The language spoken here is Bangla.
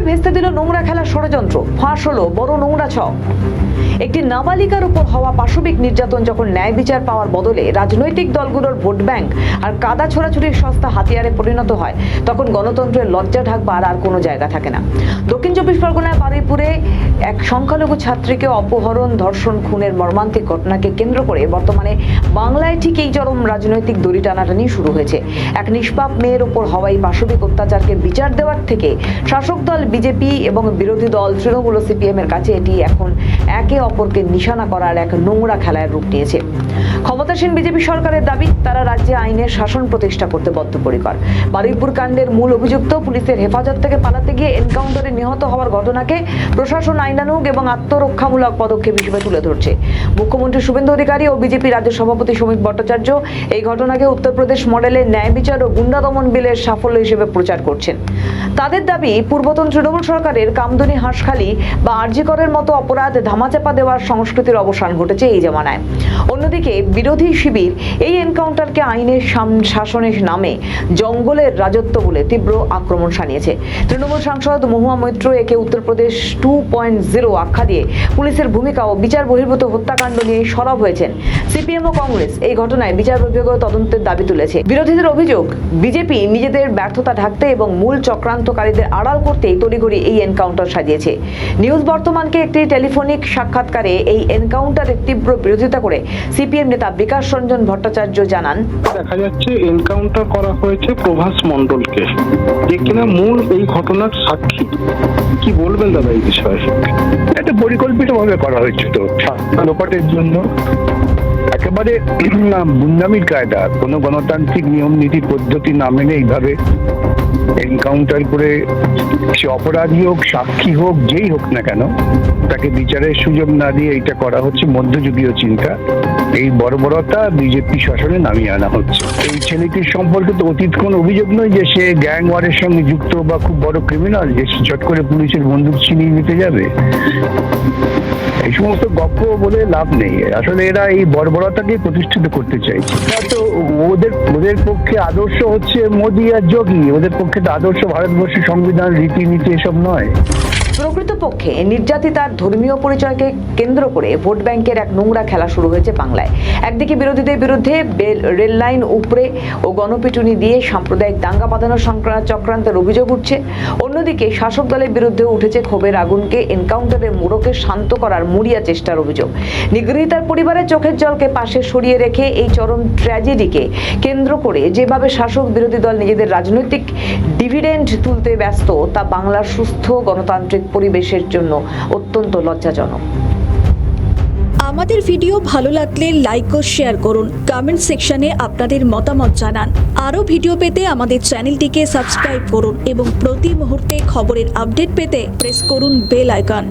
ভেস্তে দিল নোংরা খেলার ষড়যন্ত্র, ফাঁস হলো বড় নোংরা ছক। একটি নাবালিকার উপর হওয়া পাশবিক নির্যাতন যখন ন্যায় বিচার পাওয়ার বদলে রাজনৈতিক দলগুলোর ভোট ব্যাংক আর কাদা ছোড়াছুড়ির সস্তা হাতিয়ারে পরিণত হয়, তখন গণতন্ত্রের লজ্জা ঢাকবার আর কোনো জায়গা থাকে না। দক্ষিণ চব্বিশ পরগনায় বারুইপুরে এক সংখ্যালঘু ছাত্রীকে অপহরণ, ধর্ষণ, খুনের মর্মান্তিক ঘটনাকে কেন্দ্র করে বর্তমানে বাংলায় ঠিক এই চরম রাজনৈতিক দড়ি টানাটানি শুরু হয়েছে। এক নিষ্পাপ মেয়ের উপর হওয়াই পাশবিক অত্যাচারকে বিচার দেওয়ার থেকে শাসক দল বিজেপি এবং বিরোধী দল তৃণমূল ও সিপিএম এর কাছে এটি এখন একে অপরকে নিশানা করার এক নোংরা খেলার রূপ নিয়েছে। ক্ষমতাসীন বিজেপি সরকারের দাবি, তারা রাজ্যে আইনের শাসন প্রতিষ্ঠা করতে বদ্ধপরিকর। বারুইপুর কাণ্ডের মূল অভিযুক্ত পুলিশের হেফাজত থেকে পালাতে গিয়ে এনকাউন্টারে নিহত হওয়ার ঘটনাকে প্রশাসন আইনানুগ এবং আত্মরক্ষামূলক পদক্ষেপ হিসেবে তুলে ধরছে। মুখ্যমন্ত্রী শুভেন্দু অধিকারী ও বিজেপি রাজ্য সভাপতি শ্রমিক ভট্টাচার্য এই ঘটনাকে উত্তরপ্রদেশ মডেলে ন্যায় বিচার ও গুন্ডা দমন বিলের সাফল্য হিসেবে প্রচার করছেন। তাদের দাবি, পূর্বতন তৃণমূল সরকারের কামদুনি, হাঁসখালি বা আরজি করের মতো অপরাধ ধামাচাপা দেওয়ার সংস্কৃতির অবসান ঘটেছে এই জমানায়। অন্যদিকে বিরোধী শিবির এই এনকাউন্টারকে আইনের শাসনের নামে জঙ্গলের রাজত্ব বলে তীব্র আক্রমণ শানিয়েছে। তৃণমূল সাংসদ মহুয়া মৈত্র একে উত্তরপ্রদেশ 2.0 আখ্যা দিয়ে পুলিশের ভূমিকা ও বিচার বহির্ভূত হত্যাকাণ্ড নিয়ে সরব হয়েছেন। সিপিএম ও কংগ্রেস এই ঘটনায় বিচার বিভাগীয় তদন্তের দাবি তুলেছে। বিরোধীদের অভিযোগ, বিজেপি নিজেদের ব্যর্থতা ঢাকতে এবং মূল চক্রান্তকারীদের আড়াল করতেই তড়িঘড়ি এই এনকাউন্টার সাজিয়েছে। নিউজ বর্তমানকে একটি টেলিফোনিক সাক্ষাৎকারে এই এনকাউন্টারের তীব্র বিরোধিতা করে সিপিএম নেতা বিকাশ রঞ্জন ভট্টাচার্য জানান, দেখা যাচ্ছে এনকাউন্টার করা হয়েছে প্রভাস মণ্ডলকে, যে কিনা মূল এই ঘটনার সাক্ষী। কি বলবেন দাদা এই বিষয়ে? এটা পরিকল্পিতভাবে করা হয়েছে তো লোপাটের জন্য, একেবারে গুন্ডামির কায়দা। কোনো গণতান্ত্রিক নিয়ম নীতি পদ্ধতি না মেনে এইভাবে এনকাউন্টার করে সে অপরাধী হোক, সাক্ষী হোক, যেই হোক না কেন, তাকে বিচারের সুযোগ না দিয়ে এটা করা হচ্ছে মধ্যযুগীয় চিন্তা। এই বর্বরতা বিজেপি শাসনে নামিয়ে আনা হচ্ছে। এই ছেলেটির সম্পর্কে তো অতীত কোনো অভিযোগ নয় যে সে গ্যাং ওয়ারের সঙ্গে যুক্ত বা খুব বড় ক্রিমিনাল, যে চট করে পুলিশের বন্দুক ছিনিয়ে নিতে যাবে। এই সমস্ত গপ্প বলে লাভ নেই। আসলে এরা এই বর্বরতাকে প্রতিষ্ঠিত করতে চাইছে। তো ওদের পক্ষে আদর্শ হচ্ছে মোদি আর যোগী, ওদের পক্ষে তো আদর্শ ভারতবর্ষের সংবিধান, রীতিনীতি এসব নয়। প্রকৃতপক্ষে নির্যাতিতার ধর্মীয় পরিচয়কে কেন্দ্র করে ভোট ব্যাংকের এক নোংরা খেলা শুরু হয়েছে বাংলায়। একদিকে বিরোধীদের বিরুদ্ধে রেল লাইন উপরে ও গণপিটুনি দিয়ে সাম্প্রদায়িক দাঙ্গা বাঁধানোর চক্রান্তের অভিযোগ উঠছে, অন্যদিকে শাসক দলের বিরুদ্ধে উঠেছে ক্ষোভের আগুনকে এনকাউন্টারের মোড়কে শান্ত করার মরিয়া চেষ্টার অভিযোগ। নিগৃহীতার পরিবারের চোখের জলকে পাশে সরিয়ে রেখে এই চরম ট্র্যাজেডিকে কেন্দ্র করে যেভাবে শাসক বিরোধী দল নিজেদের রাজনৈতিক ডিভিডেন্ড তুলতে ব্যস্ত, তা বাংলার সুস্থ গণতান্ত্রিক পরিবেশের জন্য অত্যন্ত লজ্জাজনক। আমাদের ভিডিও ভালো লাগলে লাইক ও শেয়ার করুন, কমেন্ট সেকশনে আপনাদের মতামত জানান। আরও ভিডিও পেতে আমাদের চ্যানেলটিকে সাবস্ক্রাইব করুন এবং প্রতি মুহূর্তে খবরের আপডেট পেতে প্রেস করুন বেল আইকন।